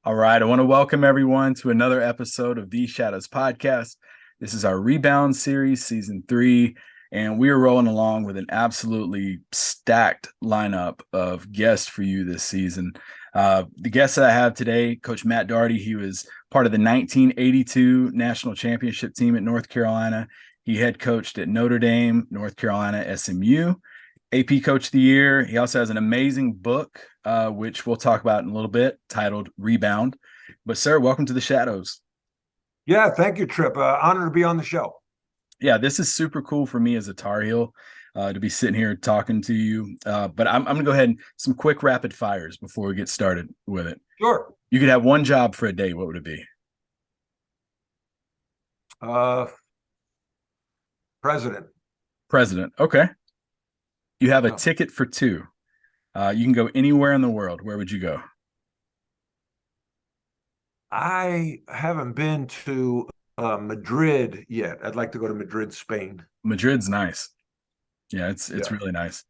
All right. I want to welcome everyone to another episode of The Shadows Podcast. This is our Rebound series, season 3, and we are rolling along with an absolutely stacked lineup of guests for you this season. The guest that I have today, Coach Matt Doherty, he was part of the 1982 national championship team at North Carolina. He head coached at Notre Dame, North Carolina, SMU. AP Coach of the Year. He also has an amazing book, which we'll talk about in a little bit, titled Rebound. But, sir, welcome to the Shadows. Yeah, thank you, Trip. Honor to be on the show. Yeah, this is super cool for me as a Tar Heel to be sitting here talking to you. But I'm going to go ahead and some quick rapid fires before we get started with it. Sure. You could have one job for a day. What would it be? President. President. Okay. You have a Oh. ticket for 2. You can go anywhere in the world. Where would you go? I haven't been to Madrid yet. I'd like to go to Madrid, Spain. Madrid's nice. Yeah, it's Yeah. really nice.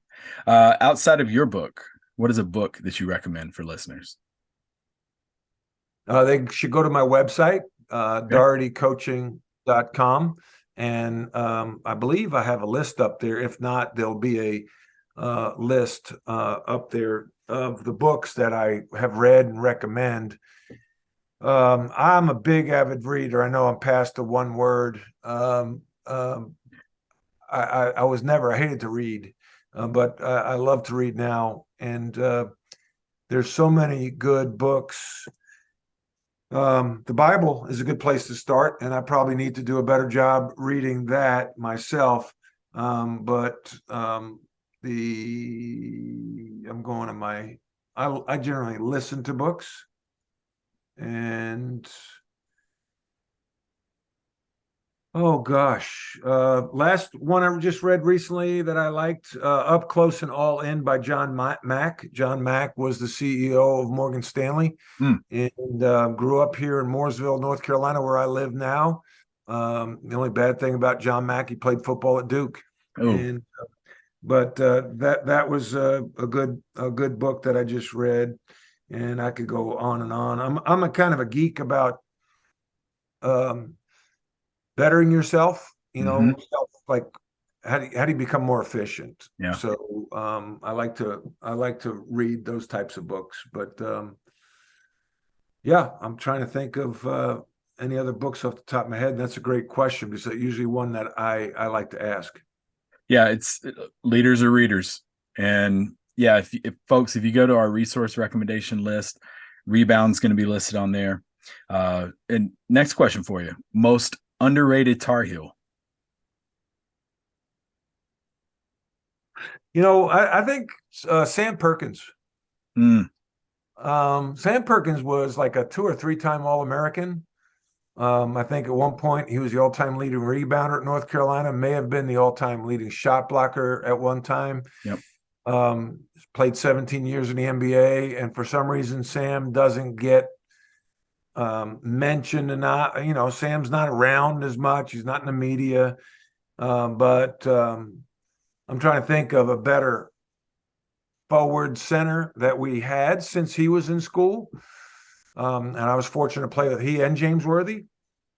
Outside of your book, what is a book that you recommend for listeners? They should go to my website, Okay. dohertycoaching.com. And I believe I have a list up there. If not, there'll be a list up there of the books that I have read and recommend. I'm a big avid reader. I know I'm past the one word. I was never, I hated to read, but I love to read now. And there's so many good books. The Bible is a good place to start, and I probably need to do a better job reading that myself. But I'm going to I generally listen to books. And oh gosh, last one I just read recently that I liked, Up Close and All In by John Mack. John Mack was the CEO of Morgan Stanley and grew up here in Mooresville, North Carolina, where I live now. The only bad thing about John Mack, he played football at Duke. Oh, But that was a good book that I just read, and I could go on and on. I'm a kind of a geek about bettering yourself. Like how do you become more efficient? yeah. So I like to read those types of books. But yeah, I'm trying to think of any other books off the top of my head. And that's a great question because it's usually one that I like to ask. Yeah, it's leaders are readers. And yeah, if folks, if you go to our resource recommendation list, Rebound's going to be listed on there. And next question for you. Most underrated Tar Heel. I think Sam Perkins. Mm, Sam Perkins was like a 2 or 3-time All-American. I think at one point he was the all-time leading rebounder at North Carolina, may have been the all-time leading shot blocker at one time. yep. Played 17 years in the NBA, and for some reason Sam doesn't get mentioned enough. Sam's not around as much. He's not in the media. But I'm trying to think of a better forward center that we had since he was in school. And I was fortunate to play with he and James Worthy.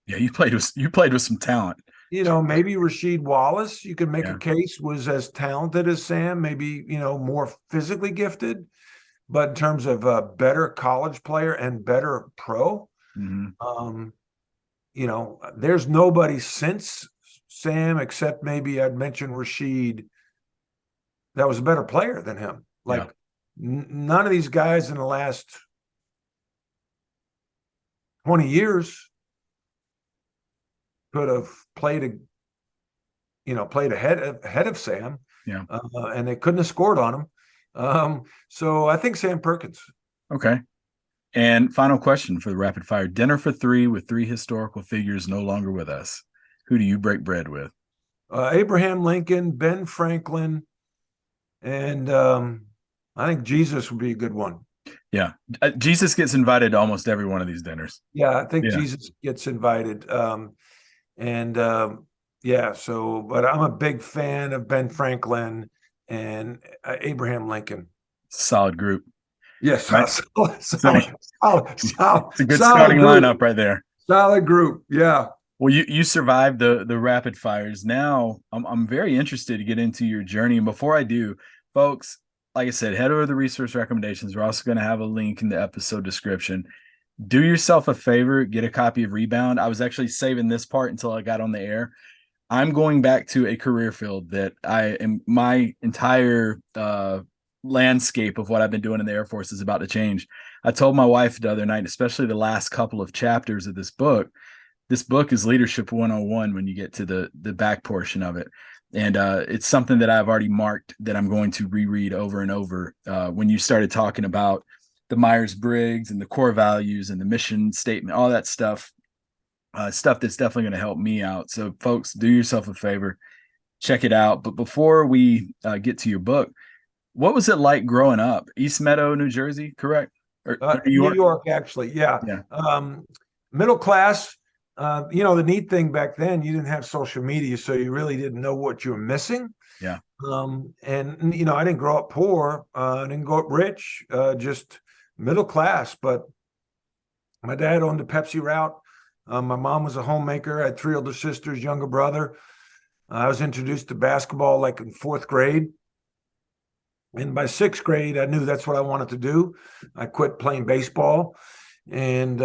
Yeah, you played with some talent. Maybe Rasheed Wallace, you could make Yeah. a case, was as talented as Sam, maybe, more physically gifted. But in terms of a better college player and better pro, Mm-hmm. there's nobody since Sam, except maybe I'd mention Rasheed, that was a better player than him. Like none of these guys in the last 20 years could have played ahead of Sam. Yeah. And they couldn't have scored on him. So I think Sam Perkins. Okay. And final question for the rapid fire: dinner for 3 with 3 historical figures no longer with us. Who do you break bread with? Abraham Lincoln, Ben Franklin, and I think Jesus would be a good one. Yeah. Jesus gets invited to almost every one of these dinners. Yeah, I think Yeah. Jesus gets invited. But I'm a big fan of Ben Franklin and Abraham Lincoln. Solid group. Yes, right? So it's a good solid starting group. lineup right there. Solid group. Yeah. Well, you survived the rapid fires. Now I'm very interested to get into your journey. And before I do, folks, like I said, head over to the resource recommendations. We're also going to have a link in the episode description. Do yourself a favor, get a copy of Rebound. I was actually saving this part until I got on the air. I'm going back to a career field that I am my entire landscape of what I've been doing in the Air Force is about to change. I told my wife the other night, especially the last couple of chapters of this book. This book is Leadership 101 when you get to the back portion of it. And it's something that I've already marked that I'm going to reread over and over. When you started talking about the Myers-Briggs and the core values and the mission statement, all that stuff, stuff that's definitely going to help me out. So folks, do yourself a favor, check it out. But before we get to your book, what was it like growing up? East Meadow, New Jersey, correct? Or New New York? York, actually. Yeah. Yeah. Middle class. The neat thing back then, you didn't have social media, so you really didn't know what you were missing. Yeah. And I didn't grow up poor. I didn't grow up rich, just middle class. But my dad owned a Pepsi route. My mom was a homemaker. I had 3 older sisters, younger brother. I was introduced to basketball like in 4th grade. And by 6th grade, I knew that's what I wanted to do. I quit playing baseball and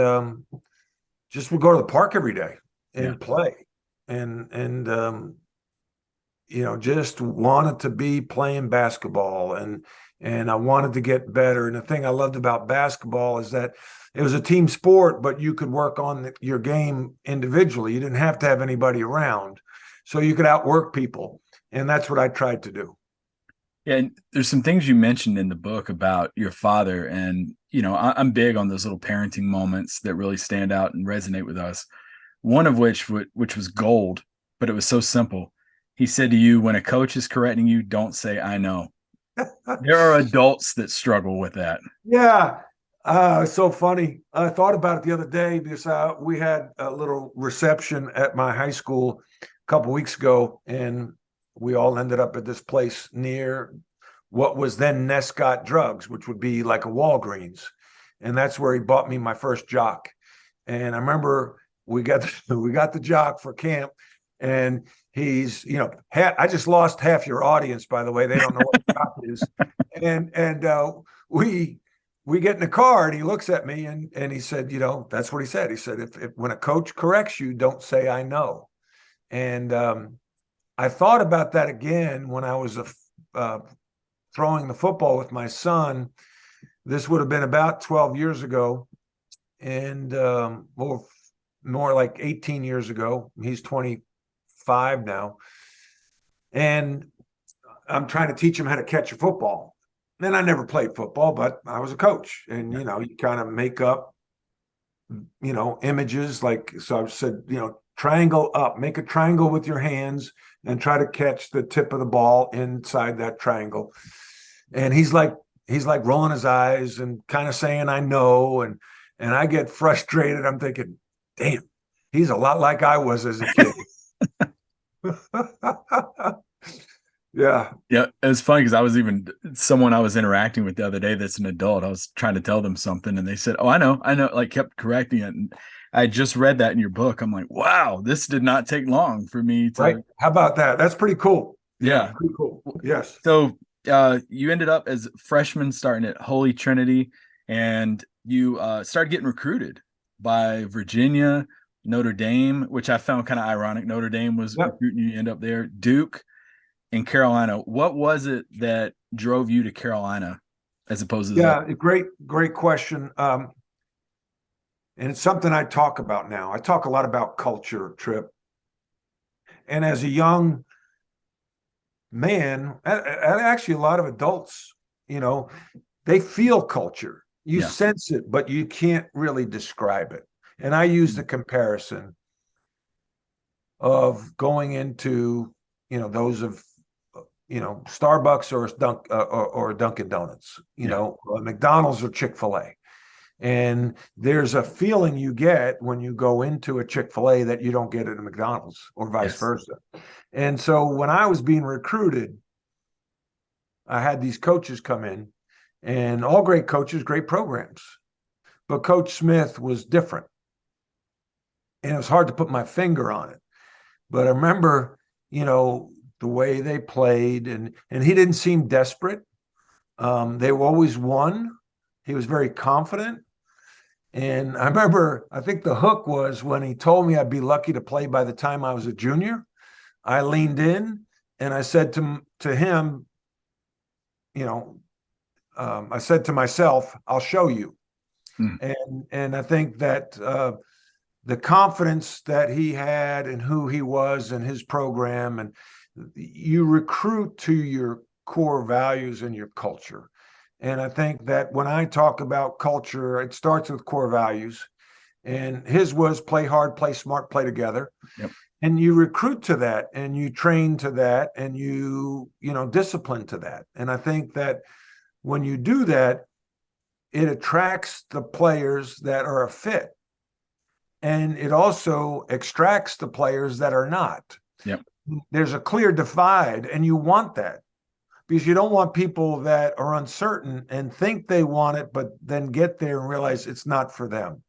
just would go to the park every day and play. And just wanted to be playing basketball and I wanted to get better. And the thing I loved about basketball is that it was a team sport, but you could work on your game individually. You didn't have to have anybody around. So you could outwork people. And that's what I tried to do. Yeah, and there's some things you mentioned in the book about your father, and I'm big on those little parenting moments that really stand out and resonate with us. One of which was gold, but it was so simple. He said to you, "When a coach is correcting you, don't say I know." There are adults that struggle with that. Yeah, it's so funny. I thought about it the other day because we had a little reception at my high school a couple weeks ago, and we all ended up at this place near what was then Nescott Drugs, which would be like a Walgreens. And that's where he bought me my first jock. And I remember we got the jock for camp, and he's, I just lost half your audience, by the way. They don't know what a jock is. And we get in the car and he looks at me and he said, that's what he said. He said, if when a coach corrects you, don't say I know. And I thought about that again when I was throwing the football with my son. This would have been about 12 years ago, and more like 18 years ago. He's 25 now, and I'm trying to teach him how to catch a football. And I never played football, but I was a coach, and you kind of make up, images like. So I said, triangle up, make a triangle with your hands and try to catch the tip of the ball inside that triangle. And he's like rolling his eyes and kind of saying, I know. And I get frustrated. I'm thinking, damn, he's a lot like I was as a kid. Yeah. Yeah. It's funny because I was someone I was interacting with the other day that's an adult. I was trying to tell them something and they said, oh, I know, like kept correcting it. And I just read that in your book. I'm like, wow, this did not take long for me to. Right. How about that? That's pretty cool. Yeah. Pretty cool. Yes. So you ended up as a freshman starting at Holy Trinity, and you started getting recruited by Virginia, Notre Dame, which I found kind of ironic. Notre Dame was recruiting you, end up there, Duke, and Carolina. What was it that drove you to Carolina as opposed to great question. And it's something I talk about now. I talk a lot about culture, Trip. And as a young man, and actually a lot of adults, they feel culture. You sense it, but you can't really describe it. And I use the comparison of going into, those of, Starbucks or Dunkin' Donuts, McDonald's or Chick-fil-A. And there's a feeling you get when you go into a Chick-fil-A that you don't get at a McDonald's or vice versa. And so when I was being recruited, I had these coaches come in and all great coaches, great programs. But Coach Smith was different. And it was hard to put my finger on it. But I remember, the way they played, and he didn't seem desperate. They always won. He was very confident. And I remember, I think the hook was when he told me I'd be lucky to play by the time I was a junior. I leaned in and I said to him, I said to myself, I'll show you. And I think that the confidence that he had and who he was and his program, and you recruit to your core values and your culture. And I think that when I talk about culture, it starts with core values. And his was play hard, play smart, play together. Yep. And you recruit to that, and you train to that, and you discipline to that. And I think that when you do that, it attracts the players that are a fit. And it also extracts the players that are not. Yep. There's a clear divide, and you want that, because you don't want people that are uncertain and think they want it, but then get there and realize it's not for them.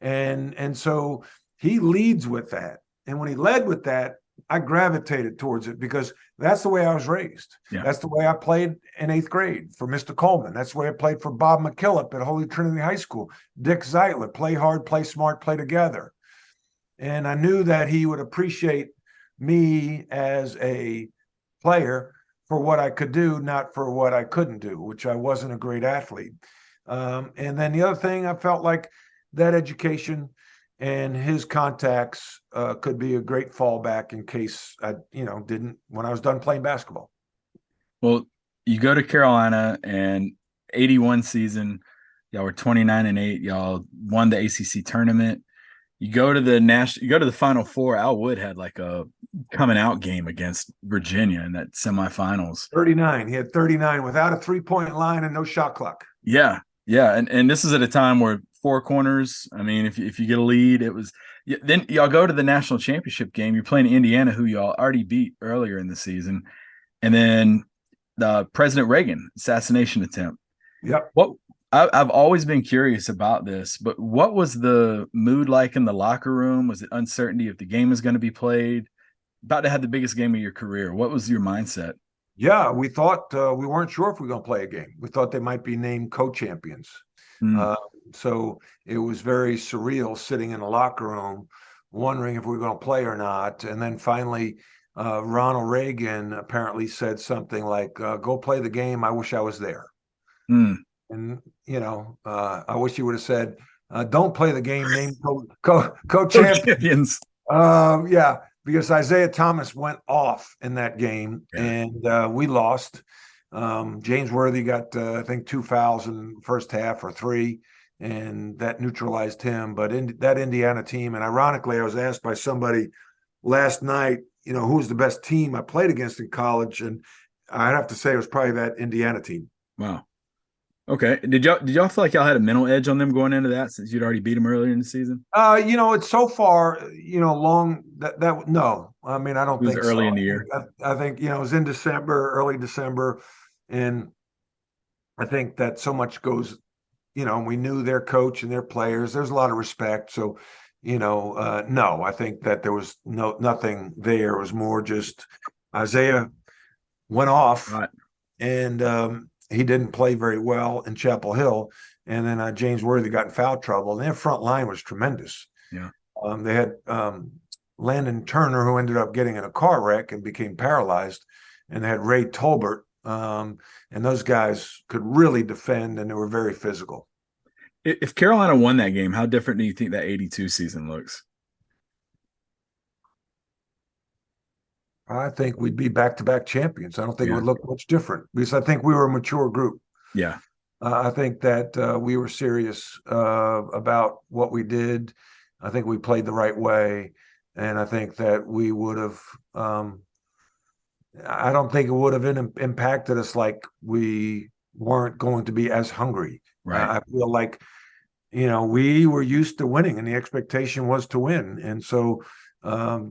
And so he leads with that. And when he led with that, I gravitated towards it, because that's the way I was raised. Yeah. That's the way I played in 8th grade for Mr. Coleman. That's the way I played for Bob McKillop at Holy Trinity High School. Dick Zeitler, play hard, play smart, play together. And I knew that he would appreciate me as a player for what I could do, not for what I couldn't do, which I wasn't a great athlete. And then the other thing, I felt like that education and his contacts could be a great fallback in case I, didn't, when I was done playing basketball. Well, you go to Carolina, and 81 season, y'all were 29-8. Y'all won the ACC tournament. You go to the Final Four. Al Wood had like a coming out game against Virginia in that semifinals. 39. He had 39 without a 3-point line and no shot clock. Yeah. Yeah. And this is at a time where four corners. I mean, if you get a lead, it was then y'all go to the national championship game. You're playing Indiana, who y'all already beat earlier in the season. And then the President Reagan assassination attempt. Yep. I've always been curious about this, but what was the mood like in the locker room? Was it uncertainty if the game is going to be played? About to have the biggest game of your career. What was your mindset? Yeah, we thought we weren't sure if we were going to play a game. We thought they might be named co-champions. So it was very surreal sitting in the locker room, wondering if we were going to play or not. And then finally, Ronald Reagan apparently said something like, go play the game. I wish I was there. And, I wish he would have said, don't play the game, name co-champions. Yeah, because Isaiah Thomas went off in that game, and we lost. James Worthy got, I think, 2 fouls in the first half or 3, and that neutralized him. But in that Indiana team, and ironically, I was asked by somebody last night, who was the best team I played against in college, and I'd have to say it was probably that Indiana team. Wow. Okay. Did y'all feel like y'all had a mental edge on them going into that, since you'd already beat them earlier in the season? It's so far, long that no. I mean, I don't think it was early so. in the year. I think, it was in December, early December, and I think that so much goes, we knew their coach and their players. There's a lot of respect. So, no, I think that there was nothing there. It was more just Isaiah went off, right, and he didn't play very well in Chapel Hill. And then James Worthy got in foul trouble. And their front line was tremendous. Yeah. They had Landon Turner, who ended up getting in a car wreck and became paralyzed. And they had Ray Tolbert. And those guys could really defend, and they were very physical. If Carolina won that game, how different do you think that 82 season looks? I think we'd be back-to-back champions. I don't think it would look much different, because I think we were a mature group. Yeah. I think that we were serious about what we did. I think we played the right way. And I think that we would have I don't think it would have impacted us like we weren't going to be as hungry. Right. I feel like, we were used to winning, and the expectation was to win. And so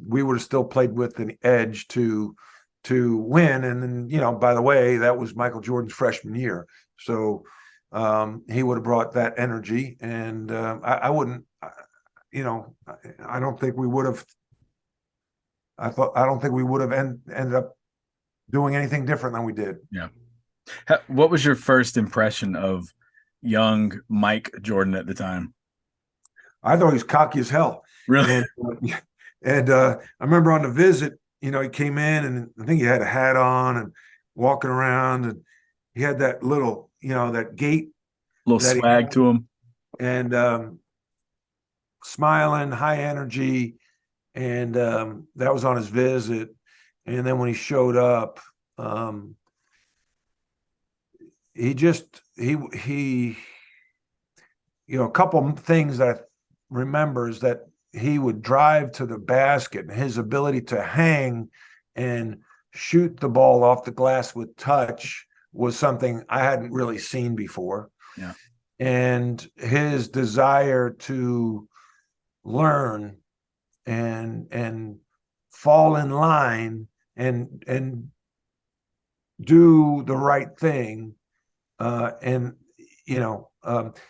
we would have still played with an edge to win. And then, by the way, that was Michael Jordan's freshman year. So he would have brought that energy, and I wouldn't, I don't think we would have. I don't think we would have ended up doing anything different than we did. Yeah. What was your first impression of young Mike Jordan at the time? I thought he was cocky as hell. Really? And I remember on the visit, he came in and I think he had a hat on and walking around, and he had that little, that gait, Little swag to him, and smiling, high energy, and that was on his visit. And then when he showed up, he a couple things that I remember is that he would drive to the basket, and his ability to hang and shoot the ball off the glass with touch was something I hadn't really seen before. Yeah. And his desire to learn and fall in line and do the right thing. And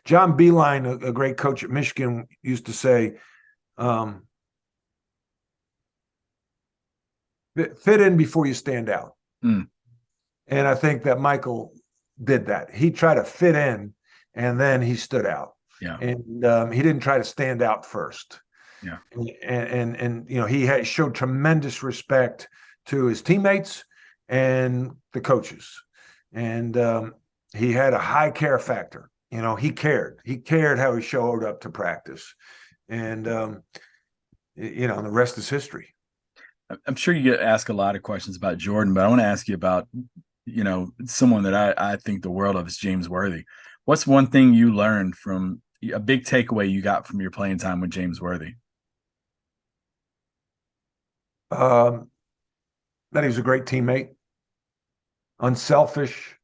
John Beeline, a great coach at Michigan, used to say, fit in before you stand out. Mm. And I think that Michael did that. He tried to fit in, and then he stood out. Yeah. And he didn't try to stand out first. Yeah. And he showed tremendous respect to his teammates and the coaches. And he had a high care factor. He cared. He cared how he showed up to practice. And, the rest is history. I'm sure you get asked a lot of questions about Jordan, but I want to ask you about, someone that I think the world of is James Worthy. What's one thing you learned from a big takeaway you got from your playing time with James Worthy? That he was a great teammate, unselfish.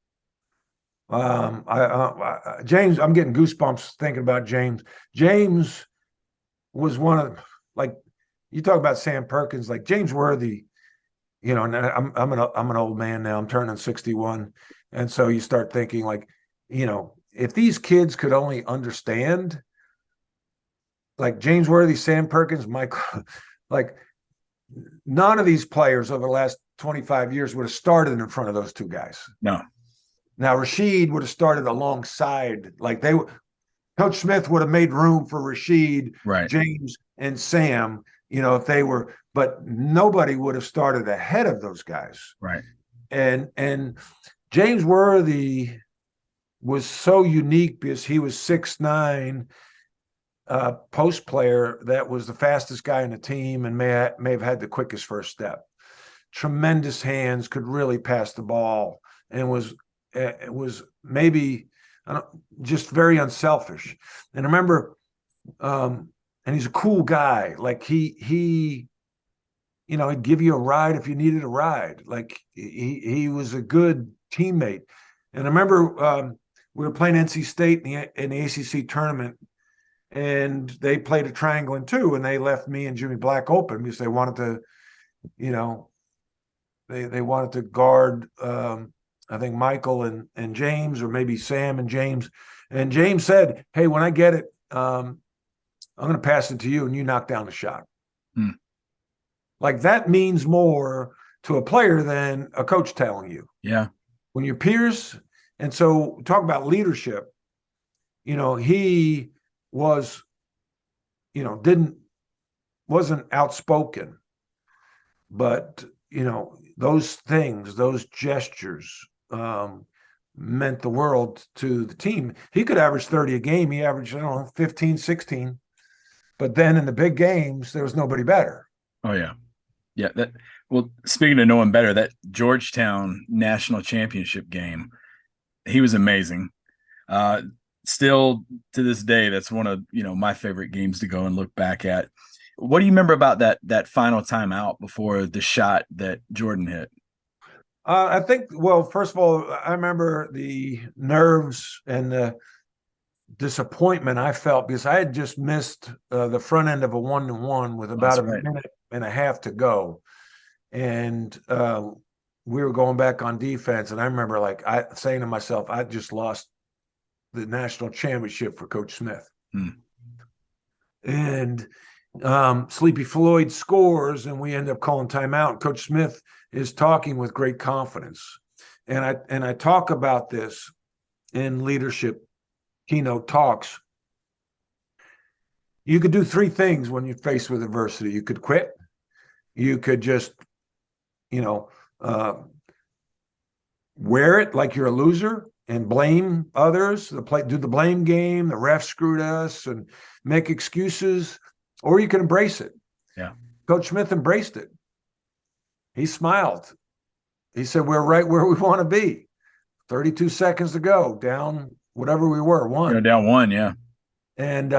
James, I'm getting goosebumps thinking about James. James was one of, like, you talk about Sam Perkins, like James Worthy, and I'm an old man now. I'm turning 61, and so you start thinking, like, if these kids could only understand, like James Worthy, Sam Perkins, Michael, like none of these players over the last 25 years would have started in front of those two guys. No. Now Rashid would have started alongside, like Coach Smith would have made room for Rashid, right, James, and Sam, if they were, but nobody would have started ahead of those guys. Right. And James Worthy was so unique because he was 6'9", post player that was the fastest guy in the team and may have had the quickest first step. Tremendous hands, could really pass the ball, and was maybe just very unselfish. And I remember, and he's a cool guy. Like he'd give you a ride if you needed a ride. Like he was a good teammate. And I remember we were playing NC State in the ACC tournament, and they played a triangle in two, and they left me and Jimmy Black open because they wanted to, they wanted to guard, I think Michael and James, or maybe Sam and James. And James said, "Hey, when I get it, I'm going to pass it to you, and you knock down the shot." Hmm. Like that means more to a player than a coach telling you. Yeah. When your peers, and so talk about leadership, he was, wasn't outspoken, but, those things, those gestures meant the world to the team. He could average 30 a game. He averaged, 15, 16. But then in the big games, there was nobody better. Oh, yeah. Yeah. Well, speaking of no one better, that Georgetown national championship game, he was amazing. Still to this day, that's one of, my favorite games to go and look back at. What do you remember about that final timeout before the shot that Jordan hit? I think, well, first of all, I remember the nerves and the disappointment I felt because I had just missed the front end of a 1-1 with about a minute and a half to go. And we were going back on defense, and I remember saying to myself, I just lost the national championship for Coach Smith. And Sleepy Floyd scores, and we end up calling timeout. Coach Smith is talking with great confidence. And I talk about this in leadership keynote talks. You could do three things when you're faced with adversity. You could quit. You could just, wear it like you're a loser and blame others, do the blame game, the ref screwed us, and make excuses, or you can embrace it. Yeah. Coach Smith embraced it. He smiled. He said, we're right where we want to be. 32 seconds to go, down whatever we were, one. Down one, yeah. And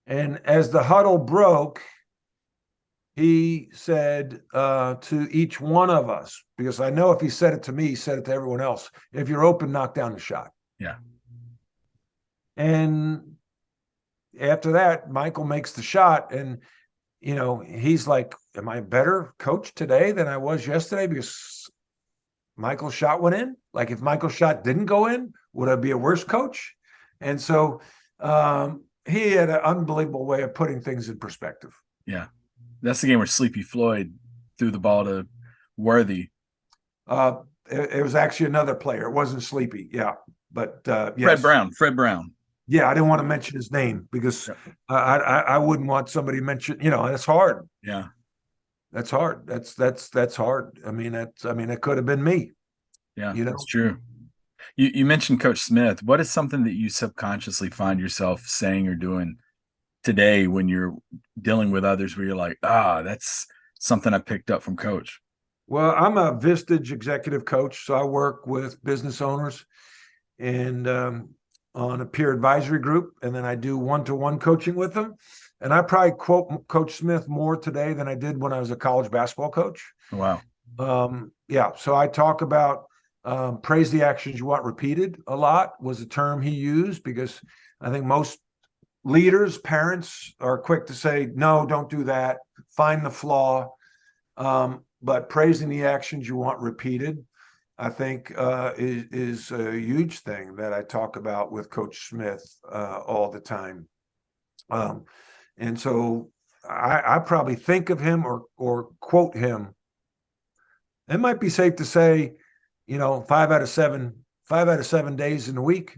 as the huddle broke, he said to each one of us, because I know if he said it to me, he said it to everyone else, if you're open, knock down the shot. Yeah. And after that, Michael makes the shot, and he's like, am I a better coach today than I was yesterday because Michael's shot went in? Like, if Michael's shot didn't go in, would I be a worse coach? And so he had an unbelievable way of putting things in perspective. Yeah. That's the game where Sleepy Floyd threw the ball to Worthy. It was actually another player. It wasn't Sleepy. Yeah. But yes. Fred Brown. Yeah, I didn't want to mention his name because I wouldn't want somebody to mention, that's hard. Yeah. That's hard. That's hard. It could have been me. Yeah, that's true. You mentioned Coach Smith. What is something that you subconsciously find yourself saying or doing today when you're dealing with others where you're like, that's something I picked up from Coach? Well, I'm a Vistage executive coach, so I work with business owners and on a peer advisory group, and then I do one-to-one coaching with them. And I probably quote Coach Smith more today than I did when I was a college basketball coach. Wow. So I talk about praise the actions you want repeated a lot was a term he used, because I think most leaders, parents are quick to say, no, don't do that. Find the flaw. But praising the actions you want repeated, I think is a huge thing that I talk about with Coach Smith all the time. And so I probably think of him or quote him. It might be safe to say, 5 out of 7 days in a week.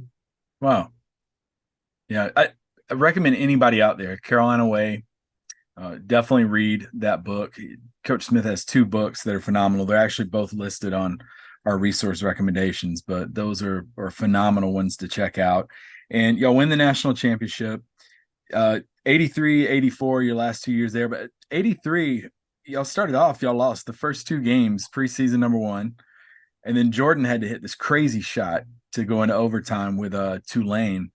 Wow. Yeah. I recommend anybody out there, Carolina Way, definitely read that book. Coach Smith has 2 books that are phenomenal. They're actually both listed on our resource recommendations, but those are phenomenal ones to check out. And y'all win the national championship, 83, 84, your last 2 years there, but 83, y'all started off, y'all lost the first 2 games, preseason number 1. And then Jordan had to hit this crazy shot to go into overtime with Tulane.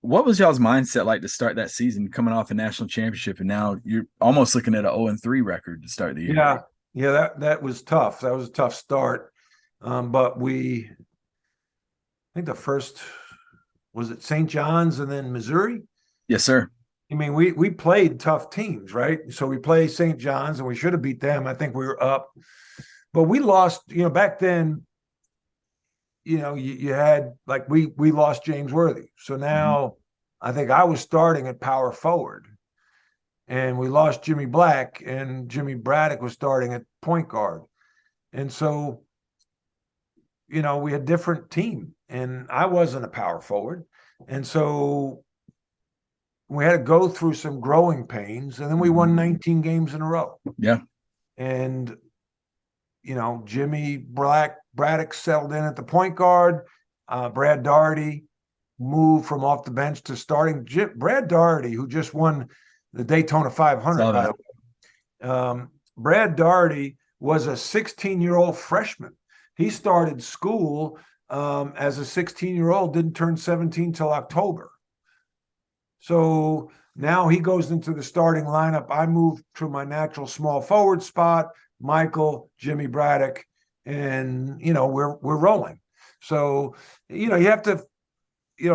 What was y'all's mindset like to start that season, coming off a national championship, and now you're almost looking at an 0-3 record to start the year? Yeah, that was tough. That was a tough start. But I think the first, was it St. John's and then Missouri? Yes, sir. We played tough teams, right? So we played St. John's and we should have beat them. I think we were up. But we lost, back then, you had, like, we lost James Worthy. So now I think I was starting at power forward. And we lost Jimmy Black, and Jimmy Braddock was starting at point guard. And so, we had a different team, and I wasn't a power forward. And so we had to go through some growing pains, and then we won 19 games in a row. Yeah. And, Jimmy Braddock settled in at the point guard. Brad Doherty moved from off the bench to starting. Brad Doherty, who just won the Daytona 500, by the way. Brad Doherty was a 16-year-old freshman. He started school as a 16-year-old, didn't turn 17 till October. So now he goes into the starting lineup. I moved to my natural small forward spot. Michael, Jimmy Braddock, and we're rolling. So you have to,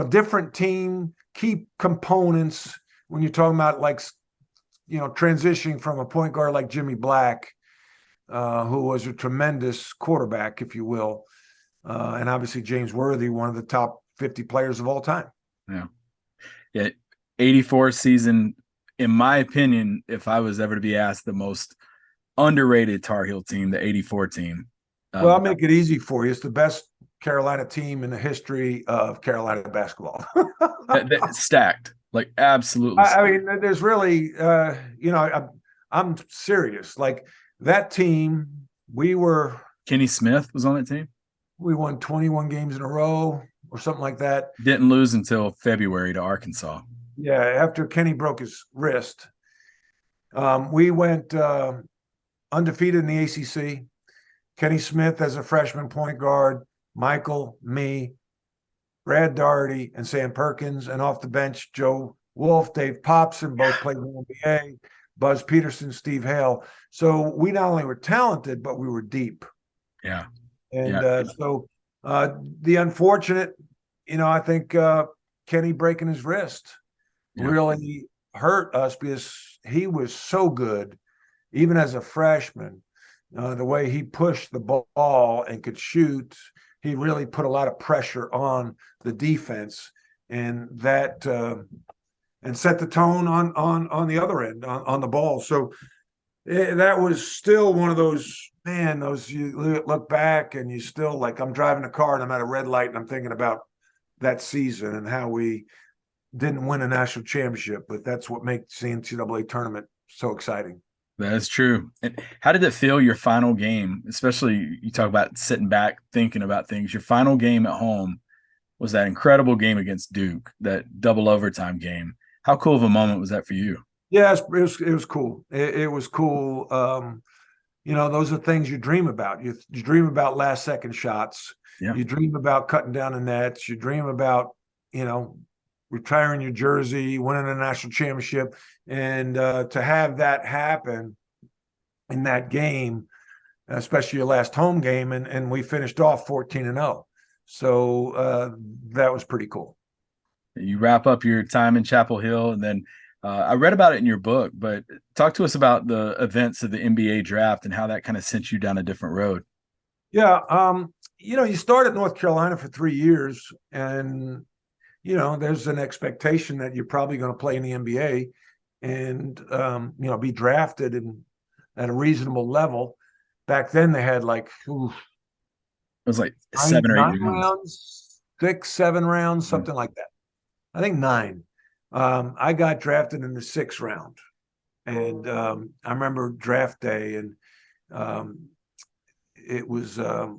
different team, key components when you're talking about, like, transitioning from a point guard like Jimmy Black who was a tremendous quarterback, if you will. And obviously James Worthy, one of the top 50 players of all time. Yeah. Yeah. 84 season, in my opinion, if I was ever to be asked the most underrated Tar Heel team, the 84 team. Well, I'll make it easy for you. It's the best Carolina team in the history of Carolina basketball. Stacked, like absolutely I stacked. mean, there's really, I'm serious. Like that team, Kenny Smith was on that team. We won 21 games in a row or something like that. Didn't lose until February to Arkansas. Yeah, after Kenny broke his wrist. We went undefeated in the ACC. Kenny Smith as a freshman point guard, Michael, me, Brad Doherty, and Sam Perkins. And off the bench, Joe Wolf, Dave Popson, both played in the NBA, Buzz Peterson, Steve Hale. So we not only were talented, but we were deep. Yeah. And so the unfortunate, I think Kenny breaking his wrist really hurt us because he was so good, even as a freshman. The way he pushed the ball and could shoot, he really put a lot of pressure on the defense, and that and set the tone on the other end on the ball. So that was still one of those, man, those you look back and you still, like, I'm driving a car and I'm at a red light and I'm thinking about that season and how we didn't win a national championship, but that's what makes the NCAA tournament so exciting. That's true. And how did it feel your final game? Especially you talk about sitting back, thinking about things. Your final game at home was that incredible game against Duke, that double overtime game. How cool of a moment was that for you? Yeah, it was cool. It was cool. Those are things you dream about. You dream about last second shots. Yeah. You dream about cutting down the nets. You dream about, retiring your jersey, winning a national championship. And to have that happen in that game, especially your last home game, and we finished off 14-0. So that was pretty cool. You wrap up your time in Chapel Hill, and then I read about it in your book, but talk to us about the events of the NBA draft and how that kind of sent you down a different road. Yeah. You start at North Carolina for 3 years, and, there's an expectation that you're probably going to play in the NBA and, be drafted at a reasonable level. Back then they had like, it was like 7 or 8 rounds, 6, 7 rounds, something like that. I think 9. I got drafted in the 6th round, and I remember draft day, and it was I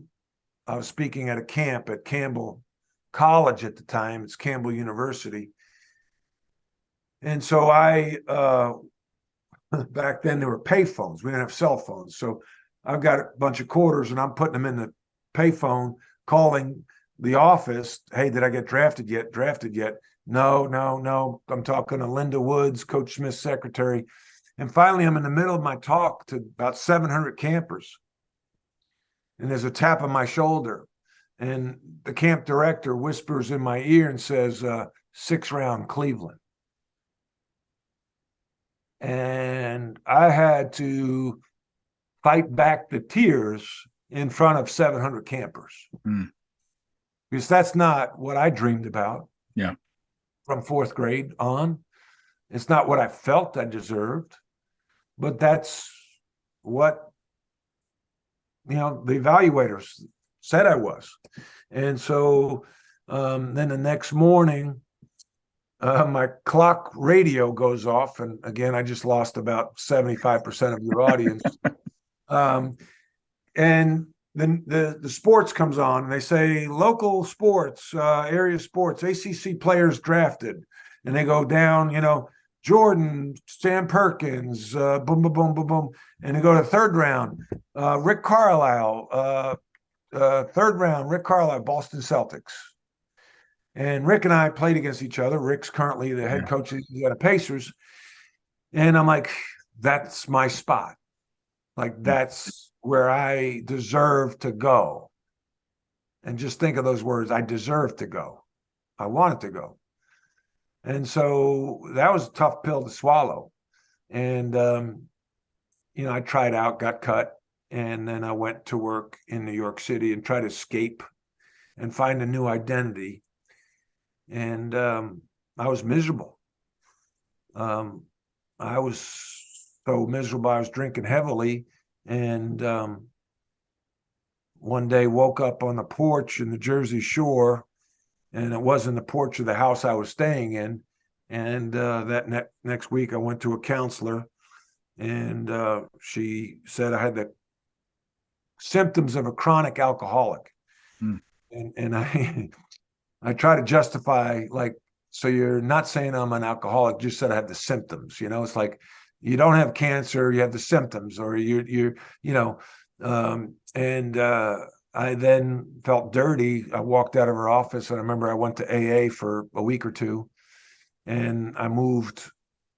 was speaking at a camp at Campbell College at the time. It's Campbell University, and so I back then there were pay phones. We didn't have cell phones, so I've got a bunch of quarters, and I'm putting them in the pay phone, calling the office. Hey, did I get drafted yet? Drafted yet? No. I'm talking to Linda Woods, Coach Smith's secretary. And finally, I'm in the middle of my talk to about 700 campers. And there's a tap on my shoulder. And the camp director whispers in my ear and says, 6th round Cleveland. And I had to fight back the tears in front of 700 campers. Because that's not what I dreamed about. Yeah. From 4th grade on. It's not what I felt I deserved, but that's what, the evaluators said I was. And so then the next morning, my clock radio goes off. And again, I just lost about 75% of your audience. And then the sports comes on, and they say local sports, area sports, ACC players drafted, and they go down, Jordan, Sam Perkins, boom, boom, boom, boom, boom, and they go to 3rd round, Rick Carlisle, 3rd round, Rick Carlisle, Boston Celtics. And Rick and I played against each other. Rick's currently the head coach of the Pacers, and I'm like, that's my spot. Like, that's where I deserve to go. And just think of those words. I deserve to go. I wanted to go. And so that was a tough pill to swallow. And, I tried out, got cut. And then I went to work in New York City and try to escape and find a new identity. And I was miserable. I was so miserable. I was drinking heavily, and one day woke up on the porch in the Jersey Shore, and it wasn't the porch of the house I was staying in. And that next week, I went to a counselor, and she said I had the symptoms of a chronic alcoholic. Mm. And I try to justify, like, so you're not saying I'm an alcoholic, just said I have the symptoms. It's like you don't have cancer, you have the symptoms, or and I then felt dirty. I walked out of her office, and I remember I went to AA for a week or two, and I moved.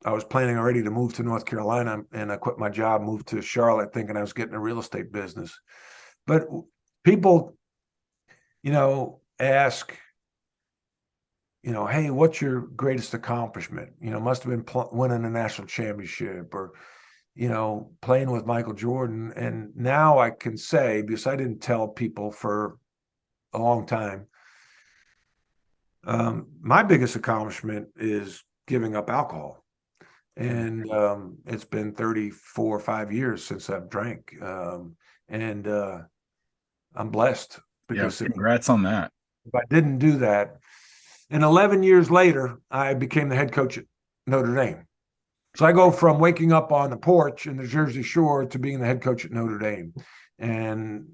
I was planning already to move to North Carolina, and I quit my job, moved to Charlotte, thinking I was getting a real estate business. But people, ask, hey, what's your greatest accomplishment? Must have been winning a national championship, or, playing with Michael Jordan. And now I can say, because I didn't tell people for a long time, my biggest accomplishment is giving up alcohol. And it's been 34 or 5 years since I've drank. And I'm blessed, because congrats on that. if I didn't do that, and 11 years later, I became the head coach at Notre Dame. So I go from waking up on the porch in the Jersey Shore to being the head coach at Notre Dame. And,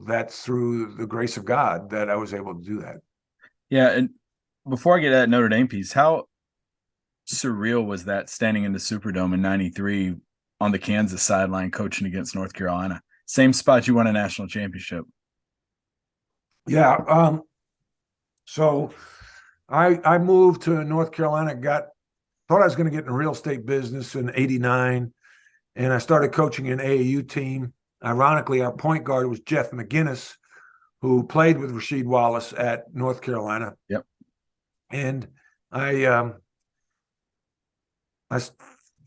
that's through the grace of God that I was able to do that. Yeah. And before I get at that Notre Dame piece, how surreal was that standing in the Superdome in '93 on the Kansas sideline coaching against North Carolina? Same spot you won a national championship. Yeah. So I moved to North Carolina, thought I was going to get in the real estate business in '89, and I started coaching an AAU team. Ironically, our point guard was Jeff McGinnis, who played with Rasheed Wallace at North Carolina. Yep. And I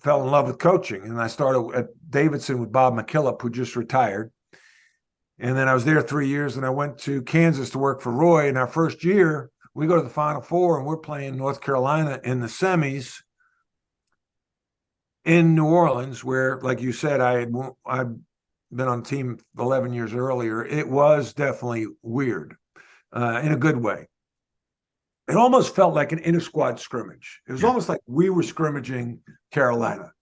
fell in love with coaching, and I started at Davidson with Bob McKillop, who just retired. And then I was there 3 years, and I went to Kansas to work for Roy. In our first year, we go to the Final Four, and we're playing North Carolina in the semis in New Orleans, where, like you said, I'd been on the team 11 years earlier. It was definitely weird, in a good way. It almost felt like an inter-squad scrimmage. It was almost like we were scrimmaging Carolina,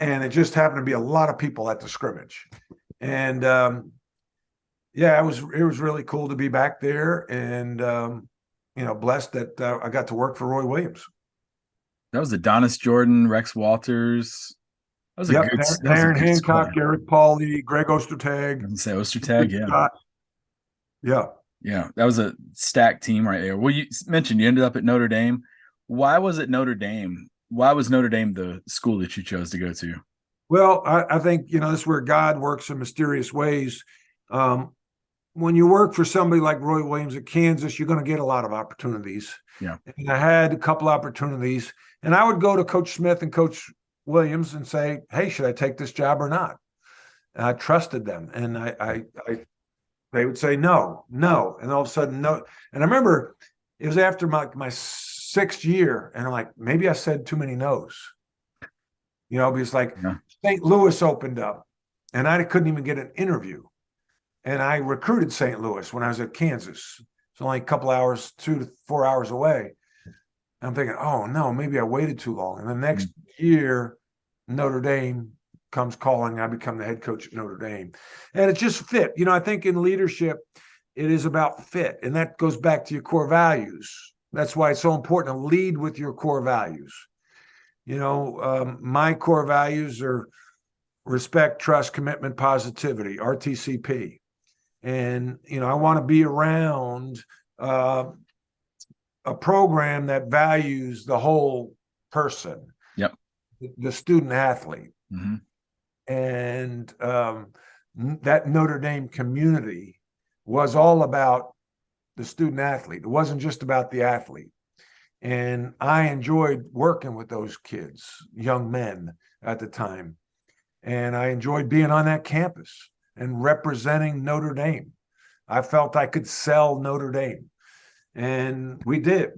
and it just happened to be a lot of people at the scrimmage. And it was really cool to be back there, and blessed that I got to work for Roy Williams. That was Adonis Jordan, Rex Walters. That was a good. Aaron Hancock, Eric Pauley, Greg Ostertag. I can say Ostertag, yeah. Yeah. Yeah, that was a stacked team right there. Well, you mentioned you ended up at Notre Dame. Why was it Notre Dame? Why was Notre Dame the school that you chose to go to? Well, I think, this is where God works in mysterious ways. When you work for somebody like Roy Williams at Kansas, you're going to get a lot of opportunities. Yeah. And I had a couple opportunities, and I would go to Coach Smith and Coach Williams and say, hey, should I take this job or not? And I trusted them. And they would say, no. And all of a sudden, no. And I remember it was after my sixth year, and I'm like, maybe I said too many no's. Because St. Louis opened up, and I couldn't even get an interview. And I recruited St. Louis when I was at Kansas. It's only a couple hours, 2 to 4 hours away. I'm thinking, oh no, maybe I waited too long. And the next year, Notre Dame comes calling. I become the head coach at Notre Dame. And it just fit. I think in leadership, it is about fit. And that goes back to your core values. That's why it's so important to lead with your core values. My core values are respect, trust, commitment, positivity, RTCP. And, I want to be around a program that values the whole person. Yep. The student athlete. Mm-hmm. And that Notre Dame community was all about the student athlete. It wasn't just about the athlete. And I enjoyed working with those kids, young men at the time. And I enjoyed being on that campus. and representing Notre Dame. I felt I could sell Notre Dame, and we did,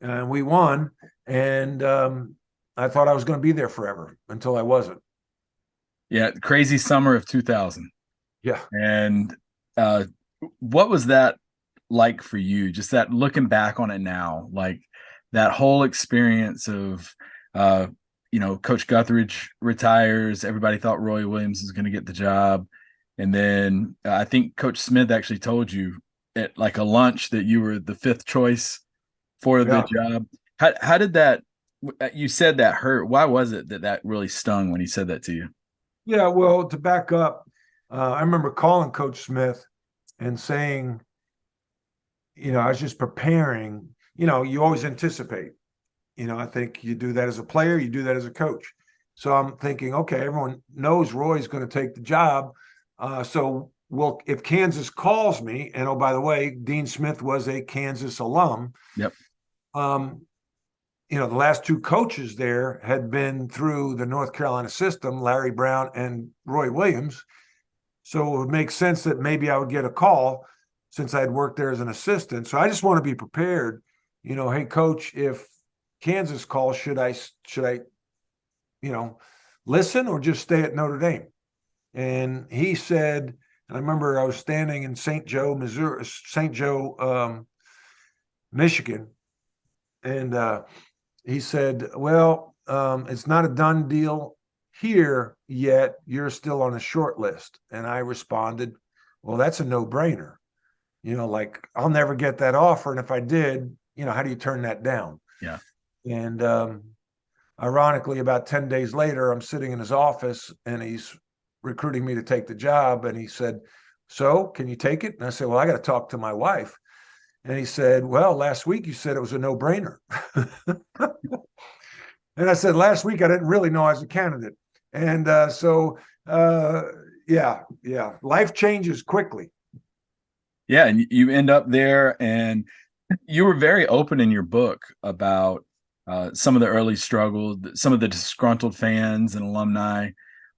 and we won. And I thought I was going to be there forever until I wasn't. Yeah, crazy summer of 2000. Yeah. And what was that like for you? Just that looking back on it now, like that whole experience of, Coach Guthridge retires. Everybody thought Roy Williams was going to get the job. And then I think Coach Smith actually told you at like a lunch that you were the fifth choice for the Yeah. job. How did that, you said that hurt. Why was it that really stung when he said that to you? Yeah. Well, to back up, I remember calling Coach Smith and saying, I was just preparing. You always anticipate. I think you do that as a player, you do that as a coach. So I'm thinking, okay, everyone knows Roy's going to take the job. So if Kansas calls me, and oh, by the way, Dean Smith was a Kansas alum. Yep. The last two coaches there had been through the North Carolina system, Larry Brown and Roy Williams. So it would make sense that maybe I would get a call since I'd worked there as an assistant. So I just want to be prepared. Hey, coach, if Kansas calls, should I, listen or just stay at Notre Dame? And he said, and I remember I was standing in St. Joe, Michigan, and he said, well, it's not a done deal here yet. You're still on a short list. And I responded, well, that's a no-brainer. Like I'll never get that offer. And if I did, how do you turn that down? Yeah. And ironically, about 10 days later, I'm sitting in his office and he's recruiting me to take the job. And he said, so can you take it? And I said, well, I got to talk to my wife. And he said, well, last week you said it was a no-brainer. And I said, last week I didn't really know I was a candidate. And yeah, life changes quickly. Yeah. And you end up there, and you were very open in your book about some of the early struggles, some of the disgruntled fans and alumni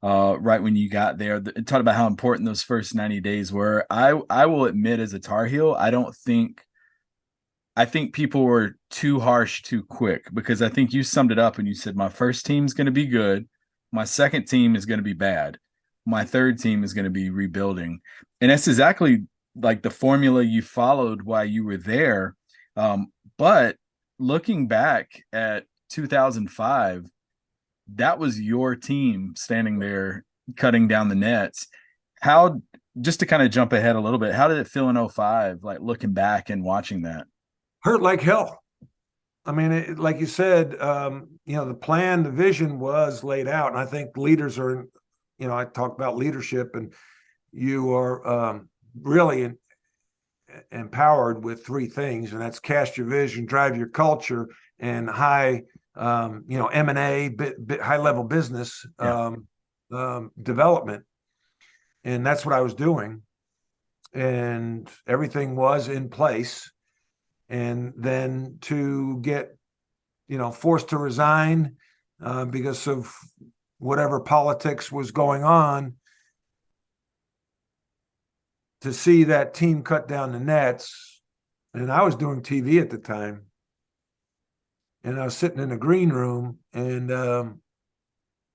right when you got there. Talk about how important those first 90 days were. I will admit, as a Tar Heel, I think people were too harsh too quick, because I think you summed it up and you said, my first team's going to be good. My second team is going to be bad. My third team is going to be rebuilding. And that's exactly like the formula you followed while you were there. But looking back at 2005, that was your team standing there cutting down the nets. Just to kind of jump ahead a little bit, how did it feel in 2005, like looking back and watching that? Hurt like hell. I mean, like you said, the plan, the vision was laid out. And I think leaders are, I talk about leadership, and you are really empowered with three things, and that's cast your vision, drive your culture, and high, M&A, high level business development. And that's what I was doing. And everything was in place. And then to get, forced to resign because of whatever politics was going on, to see that team cut down the nets. And I was doing TV at the time, and I was sitting in the green room, and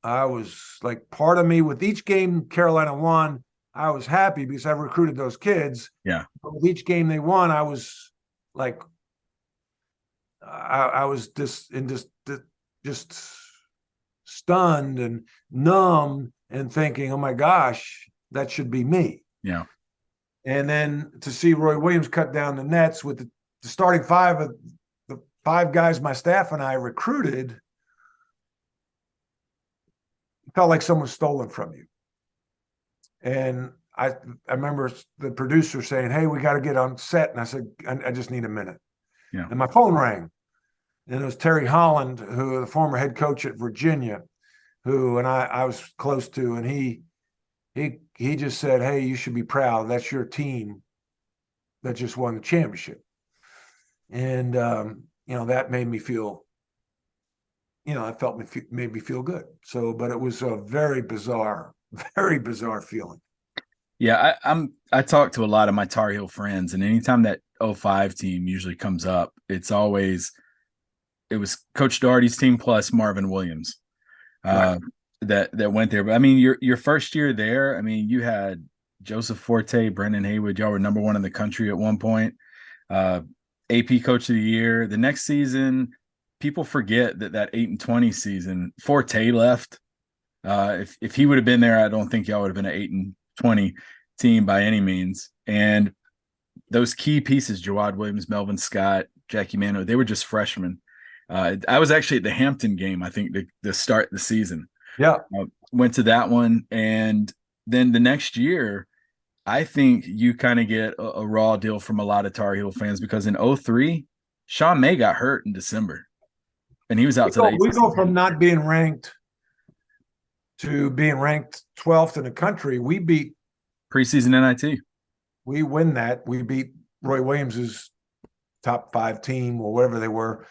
I was like, part of me, with each game Carolina won, I was happy because I recruited those kids. Yeah. But with each game they won, I was like, I was just stunned and numb and thinking, oh my gosh, that should be me. Yeah. And then to see Roy Williams cut down the nets with the starting five of the five guys my staff and I recruited, it felt like someone stolen from you. And I remember the producer saying, hey, we got to get on set. And I said, I just need a minute. Yeah. And my phone rang. And it was Terry Holland, who the former head coach at Virginia, who I was close to. And he just said, hey, you should be proud. That's your team that just won the championship. And, that made me feel, made me feel good. So, but it was a very bizarre feeling. Yeah, I talk to a lot of my Tar Heel friends, and anytime that '05 team usually comes up, it was Coach Doherty's team plus Marvin Williams Right. uh, that went there. But I mean, your first year there, I mean, you had Joseph Forte, Brendan Haywood. Y'all were number one in the country at one point. Uh, AP Coach of the Year. The next season, people forget that 8-20 season, Forte left. If he would have been there, I don't think y'all would have been an 8-20 team by any means. And those key pieces, Jawad Williams, Melvin Scott, Jackie Mano, they were just freshmen. I was actually at the Hampton game, I think, to start the season. Yeah. Went to that one. And then the next year, I think you kind of get a raw deal from a lot of Tar Heel fans because in '03, Sean May got hurt in December and he was out to the We go ACC from not being ranked to being ranked 12th in the country. preseason NIT. We win that. We beat Roy Williams's top 5 team or whatever they were,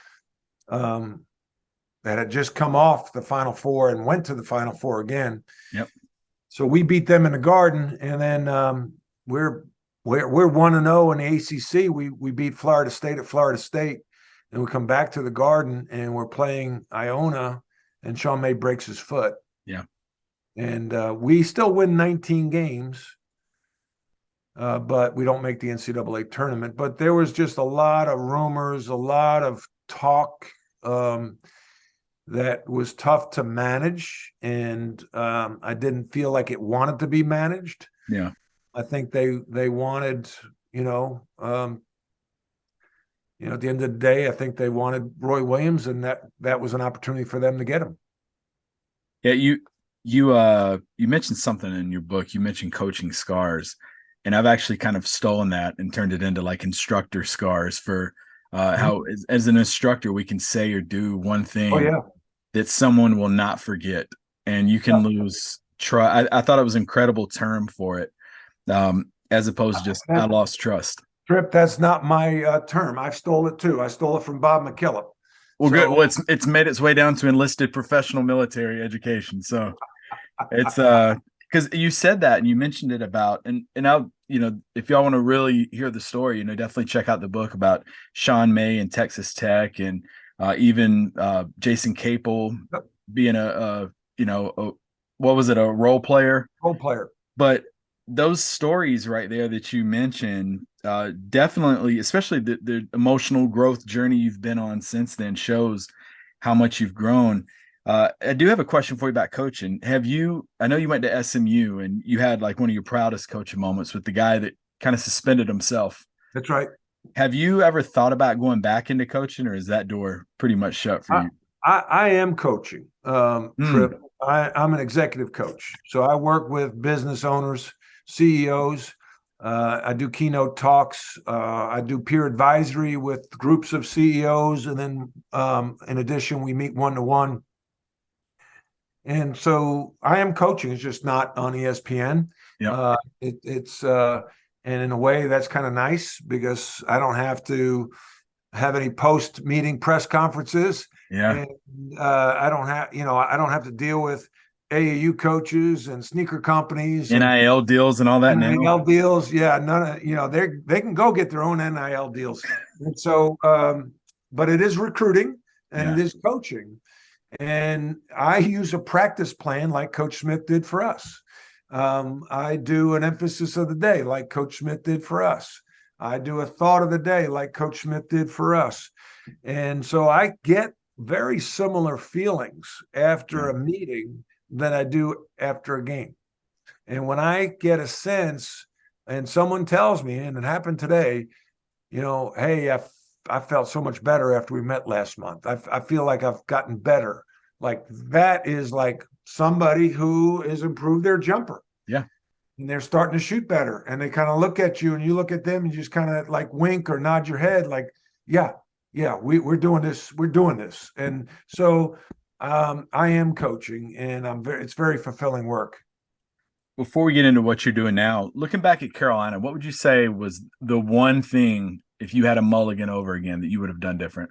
that had just come off the Final Four and went to the Final Four again. Yep. So we beat them in the Garden, and then we're 1-0 in the ACC. We beat Florida State at Florida State, and we come back to the Garden, and we're playing Iona, and Sean May breaks his foot. Yeah. And we still win 19 games, but we don't make the NCAA tournament. But there was just a lot of rumors, a lot of talk that was tough to manage, and I didn't feel like it wanted to be managed. Yeah. I think they wanted, at the end of the day, I think they wanted Roy Williams, and that was an opportunity for them to get him. Yeah, you mentioned something in your book. You mentioned coaching scars, and I've actually kind of stolen that and turned it into like instructor scars for how as an instructor we can say or do one thing Oh yeah. that someone will not forget, and you can lose trust. I thought it was an incredible term for it, as opposed to just I lost trust. Trip, that's not my term. I stole it too. I stole it from Bob McKillop. Well, good. Well, it's made its way down to enlisted professional military education. So it's because you said that and you mentioned it about and I'll if y'all want to really hear the story, definitely check out the book about Sean May and Texas Tech and even Jason Capel being what was it, a role player? Role player. But those stories right there that you mentioned, definitely, especially the emotional growth journey you've been on since then, shows how much you've grown. I do have a question for you about coaching. I know you went to SMU and you had like one of your proudest coaching moments with the guy that kind of suspended himself. That's right. Have you ever thought about going back into coaching, or is that door pretty much shut for you? I am coaching, Trip. I'm an executive coach. So I work with business owners, CEOs. I do keynote talks. I do peer advisory with groups of CEOs. And then in addition, we meet one-to-one. And so I am coaching. It's just not on ESPN. Yeah. And in a way that's kind of nice because I don't have to have any post-meeting press conferences. Yeah. And I don't have to deal with AAU coaches and sneaker companies, NIL deals and all that. NIL deals. Yeah. None of, they can go get their own NIL deals. And so, but it is recruiting and it is coaching. And I use a practice plan like Coach Smith did for us. I do an emphasis of the day like Coach Smith did for us. I do a thought of the day like Coach Smith did for us. And so I get very similar feelings after a meeting than I do after a game. And when I get a sense and someone tells me, and it happened today, hey, I felt so much better after we met last month. I feel like I've gotten better. Like that is like somebody who has improved their jumper. Yeah. And they're starting to shoot better. And they kind of look at you and you look at them and you just kind of like wink or nod your head like, yeah, we're doing this. We're doing this. And so I am coaching and it's very fulfilling work. Before we get into what you're doing now, looking back at Carolina, what would you say was the one thing, if you had a mulligan over again, that you would have done different?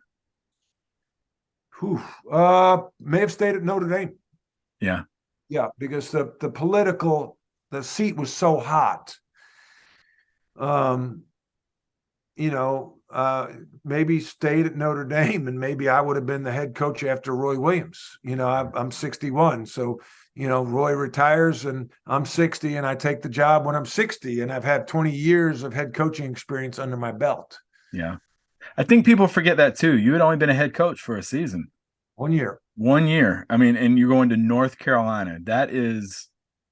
May have stayed at Notre Dame. Yeah. Yeah, because the political the seat was so hot. Um, maybe stayed at Notre Dame, and maybe I would have been the head coach after Roy Williams. I'm 61. So, Roy retires and I'm 60, and I take the job when I'm 60, and I've had 20 years of head coaching experience under my belt. Yeah. I think people forget that too. You had only been a head coach for a season. 1 year. 1 year. I mean, and you're going to North Carolina. That is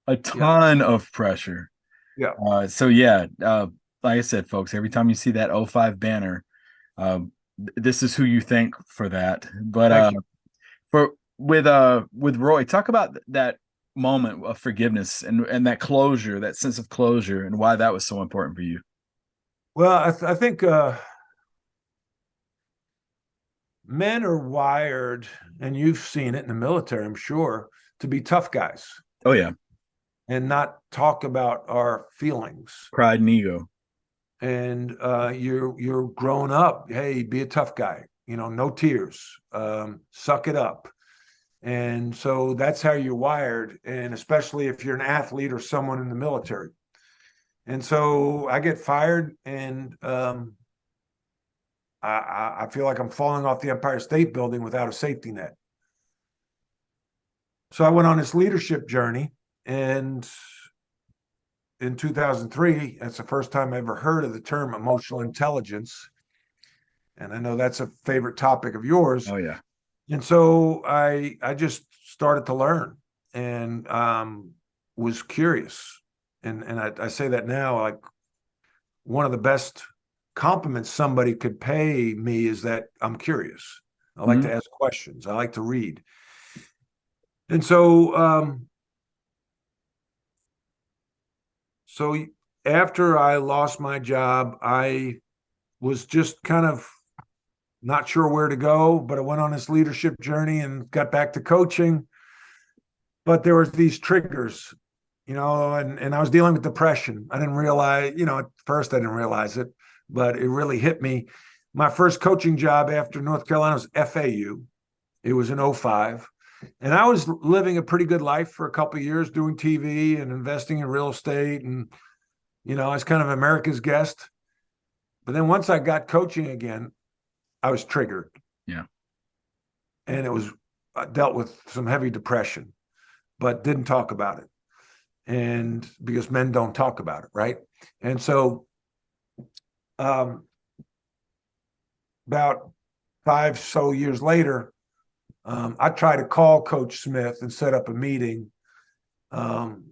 a Yeah. ton of pressure. Yeah. So yeah, like I said, folks, every time you see that '05 banner, this is who you thank for that. But Thank you. with Roy, talk about that moment of forgiveness and that closure, that sense of closure, and why that was so important for you. Well, I think men are wired, and you've seen it in the military, I'm sure, to be tough guys Oh yeah, and not talk about our feelings. pride and ego. And you're grown up. Hey, be a tough guy. No tears. Suck it up. And so that's how you're wired, and especially if you're an athlete or someone in the military. And so I get fired, and I feel like I'm falling off the Empire State Building without a safety net. So I went on this leadership journey, and in 2003, that's the first time I ever heard of the term emotional intelligence. And I know that's a favorite topic of yours. Oh yeah. And so I just started to learn, and was curious. And I say that now, like, one of the best compliments somebody could pay me is that I'm curious. I like to ask questions. I like to read. And so after I lost my job, I was just kind of not sure where to go, but I went on this leadership journey and got back to coaching. But there was these triggers, and I was dealing with depression. I didn't realize, at first I didn't realize it, but it really hit me. My first coaching job after North Carolina was FAU. It was in '05. And I was living a pretty good life for a couple of years, doing TV and investing in real estate. And, I was kind of America's guest. But then once I got coaching again, I was triggered. Yeah. And I dealt with some heavy depression, but didn't talk about it. And because men don't talk about it, right? And so about 5 so years later, I tried to call Coach Smith and set up a meeting. And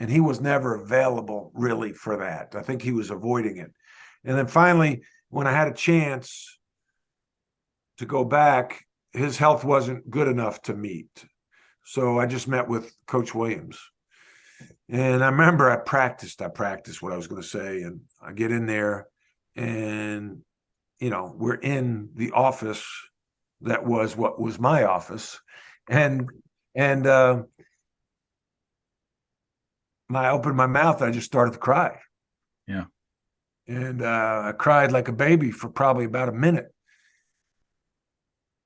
he was never available really for that. I think he was avoiding it. And then finally, when I had a chance to go back, his health wasn't good enough to meet. So I just met with Coach Williams. And I remember I practiced what I was going to say. And I get in there, and, we're in the office that was what was my office. And I opened my mouth, I just started to cry. Yeah. And I cried like a baby for probably about a minute.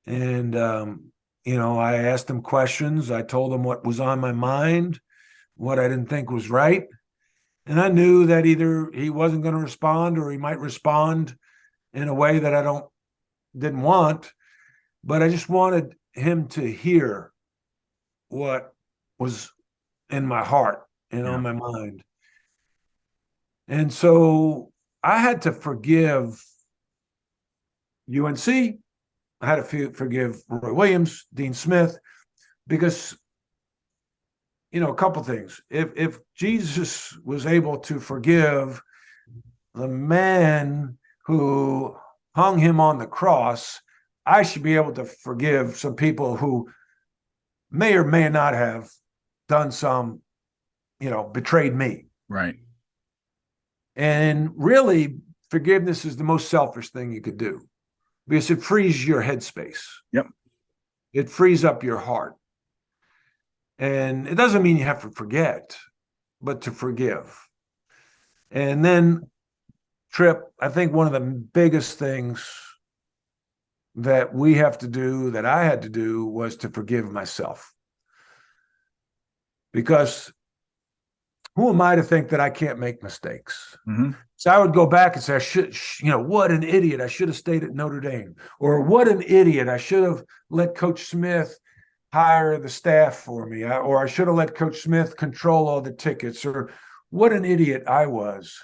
And, I asked him questions. I told him what was on my mind, what I didn't think was right. And I knew that either he wasn't going to respond, or he might respond in a way that I didn't want. But I just wanted him to hear what was in my heart and on my mind. And so I had to forgive UNC. I had to forgive Roy Williams, Dean Smith, because, a couple things. If Jesus was able to forgive the man who hung him on the cross, I should be able to forgive some people who may or may not have done some, betrayed me. Right. And really, forgiveness is the most selfish thing you could do, because it frees your headspace. Yep. It frees up your heart. And it doesn't mean you have to forget, but to forgive. And then, Trip, I think one of the biggest things that we have to do, that I had to do, was to forgive myself. Because who am I to think that I can't make mistakes? Mm-hmm. So I would go back and say, I should, what an idiot. I should have stayed at Notre Dame. Or what an idiot. I should have let Coach Smith hire the staff for me. Or I should have let Coach Smith control all the tickets. Or what an idiot I was.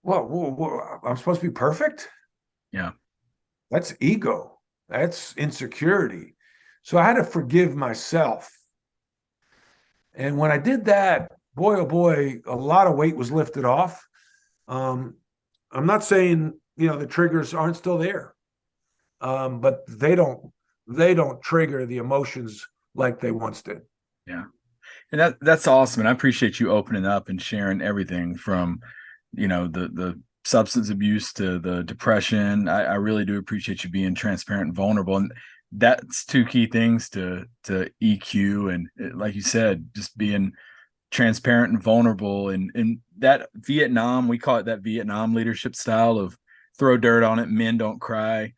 Well, I'm supposed to be perfect? Yeah. That's ego. That's insecurity. So I had to forgive myself. And when I did that, boy, oh boy, a lot of weight was lifted off. I'm not saying, the triggers aren't still there, but they don't trigger the emotions like they once did. Yeah. And that's awesome. And I appreciate you opening up and sharing everything from, the substance abuse to the depression. I really do appreciate you being transparent and vulnerable. And that's two key things to EQ. And like you said, just being transparent and vulnerable. And that Vietnam, we call it that Vietnam leadership style of throw dirt on it, men don't cry.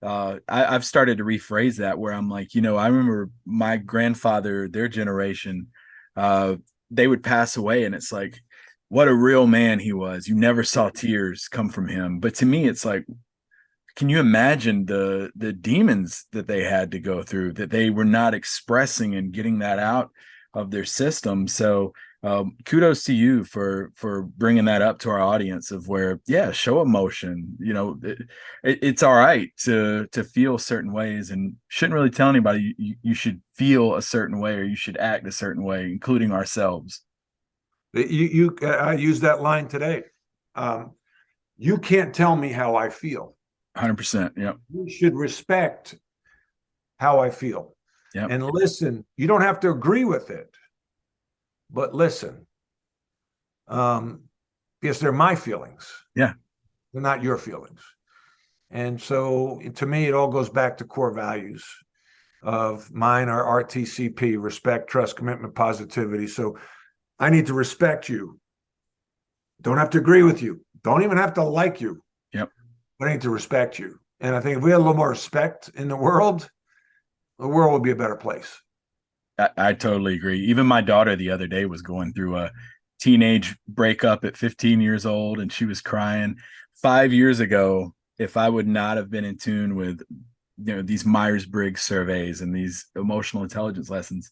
I've started to rephrase that where I'm like, I remember my grandfather, their generation, they would pass away and it's like, what a real man he was. You never saw tears come from him. But to me, it's like, can you imagine the demons that they had to go through, that they were not expressing and getting that out of their system? So kudos to you for bringing that up to our audience of where, yeah, show emotion. It's all right to feel certain ways, and shouldn't really tell anybody you should feel a certain way or you should act a certain way, including ourselves. I used that line today. You can't tell me how I feel. 100%. Yeah. You should respect how I feel. Yep. And listen. You don't have to agree with it, but listen. Because they're my feelings. Yeah. They're not your feelings. And so to me, it all goes back to core values of mine are RTCP: respect, trust, commitment, positivity. So I need to respect you. Don't have to agree with you. Don't even have to like you. Yep. But I need to respect you. And I think if we had a little more respect in the world would be a better place. I totally agree. Even my daughter the other day was going through a teenage breakup at 15 years old, and she was crying. 5 years ago, if I would not have been in tune with these Myers-Briggs surveys and these emotional intelligence lessons,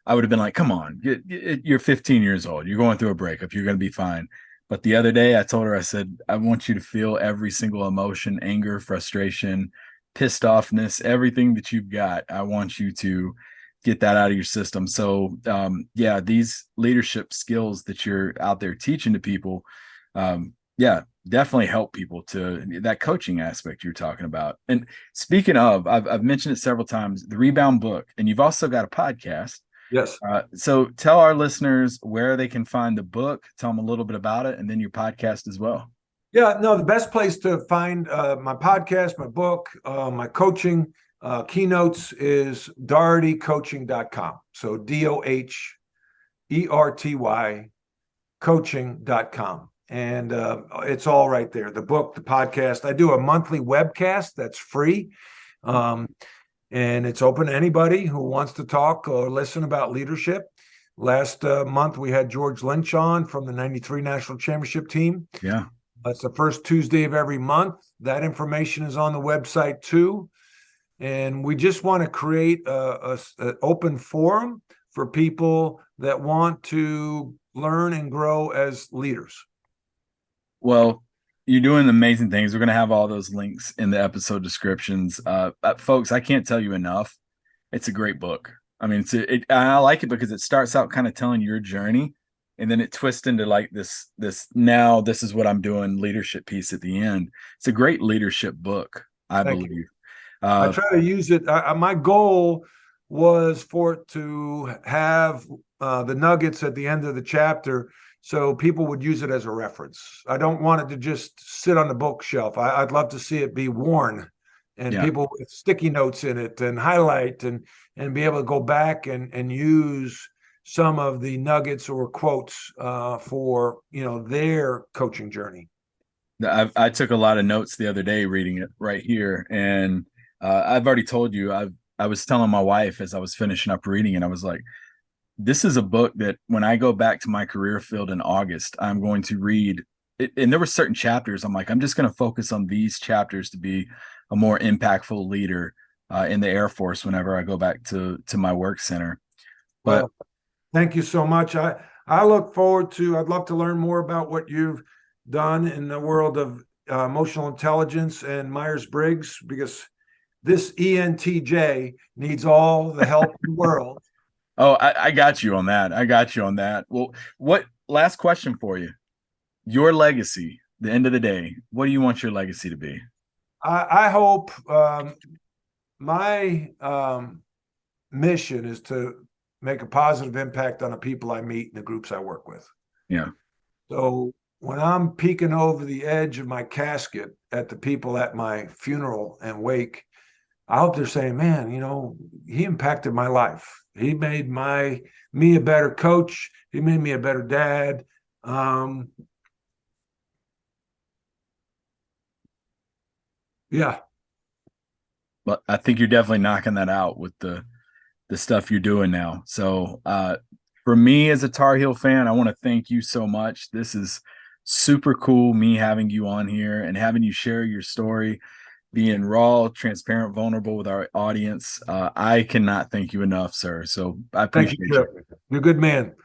I would have been like, come on, you're 15 years old. You're going through a breakup. You're going to be fine. But the other day I told her, I said, I want you to feel every single emotion, anger, frustration, pissed offness, everything that you've got. I want you to get that out of your system. So yeah, these leadership skills that you're out there teaching to people, yeah, definitely help people to that coaching aspect you're talking about. And speaking of, I've mentioned it several times, the Rebound book, and you've also got a podcast. Yes. So tell our listeners where they can find the book, tell them a little bit about it, and then your podcast as well. Yeah, no, the best place to find my podcast, my book, my coaching keynotes is dohertycoaching.com. So DOHERTY coaching.com. And it's all right there. The book, the podcast. I do a monthly webcast that's free. And it's open to anybody who wants to talk or listen about leadership. Last month, we had George Lynch on from the 93 National Championship team. Yeah. It's the first Tuesday of every month. That information is on the website too. And we just want to create an open forum for people that want to learn and grow as leaders. Well, you're doing amazing things. We're going to have all those links in the episode descriptions. Folks, I can't tell you enough. It's a great book. I mean, I like it because it starts out kind of telling your journey, and then it twists into like this now this is what I'm doing leadership piece at the end. It's a great leadership book, I believe. I try to use it. My goal was for it to have the nuggets at the end of the chapter, so people would use it as a reference. I don't want it to just sit on the bookshelf. I'd love to see it be worn and people with sticky notes in it and highlight and be able to go back and use some of the nuggets or quotes for their coaching journey. I took a lot of notes the other day reading it right here, and I've already told you I was telling my wife as I was finishing up reading, and I was like, this is a book that when I go back to my career field in August, I'm going to read it. And there were certain chapters. I'm like, I'm just going to focus on these chapters to be a more impactful leader in the Air Force whenever I go back to my work center. But Well, thank you so much. I look forward to, I'd love to learn more about what you've done in the world of emotional intelligence and Myers-Briggs, because this ENTJ needs all the help in the world. oh, I got you on that. I got you on that. Well, what last question for you? Your legacy, the end of the day, what do you want your legacy to be? I hope my mission is to make a positive impact on the people I meet and the groups I work with. Yeah. So when I'm peeking over the edge of my casket at the people at my funeral and wake, I hope they're saying, man, he impacted my life. He made me a better coach. He made me a better dad. Yeah. But I think you're definitely knocking that out with the stuff you're doing now. So for me as a Tar Heel fan, I want to thank you so much. This is super cool, me having you on here and having you share your story, being raw, transparent, vulnerable with our audience. I cannot thank you enough, sir. So I Thank you, appreciate you. Chip. You're a good man.